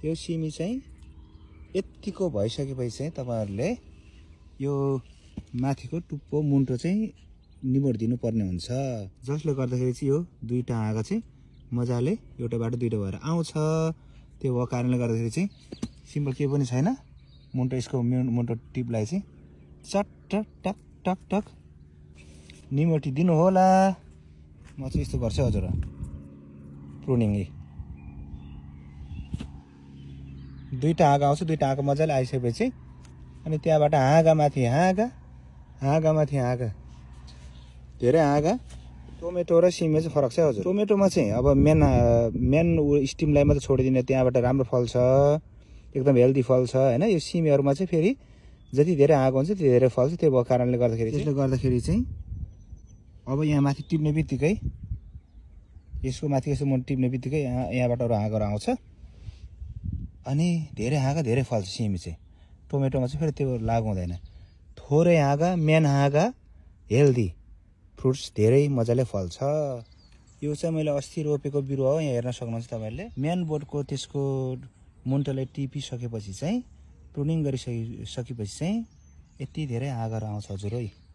यो सिमी चाहिँ यतिको भइसकेपछि चाहिँ तपाईहरुले यो माथिको टुप्पो मुन्टो चाहिँ निमोर्दिनु पर्ने हुन्छ, जसले गर्दाखेरि चाहिँ यो दुईटा हाँगा चाहिँ मजाले एउटाबाट दुईटा भएर आउँछ। त्यो भएको कारणले गर्दाखेरि चाहिँ सिम्पल के पनि छैन, मुन्टो यसको मुन्टो टिपलाई चाहिँ चट्ट टक टक टक निमोर्टी दिनु होला। म चाहिँ यस्तो गर्छु हजुर, प्रुनिङ दुईटा हाँगा आउँछ, दुईटा हाँगा मजाले आइसकेपछि अनि त्यहाँबाट हाँगा माथि हाँगा, हाँगा माथि हाँगा, धेरै हाँगा। टोमेटो र सिमी चाहिँ फरक छ हजुर। टोमेटोमा चाहिँ अब मेन स्टिमलाई मात्रै छोडिदिने, त्यहाँबाट राम्रो फल्छ, एकदम हेल्दी फल्छ हैन। यो सिमीहरुमा चाहिँ फेरि जति धेरै हाँगा हुन्छ त्यति धेरै फल्छ। त्यो भएको कारणले गर्दाखेरि चाहिँ अब यहाँ माथि टिप्ने बित्तिकै यसको माथि यसो मुन्टो टिप्ने बित्तिकै यहाँबाट अरु हाँगाहरु आउँछ अनि धेरै हाँगा धेरै फल्छ सिमी चाहिँ। टोमेटोमा चाहिँ फेरि त्यो लागु हुँदैन, थोरै हाँगा, मेन हाँगा, हेल्दी फ्रुट्स धेरै मजाले फल्छ। यो चाहिँ मैले अस्ति रोपेको बिरुवा हो, यहाँ हेर्न सक्नुहुन्छ तपाईहरुले। मेन बोर्डको त्यसको मुन्टोलाई टिपिसकेपछि चाहिँ प्रुनिङ गरिसकेपछि चाहिँ यति धेरै हाँगाहरु आउँछ हजुर है।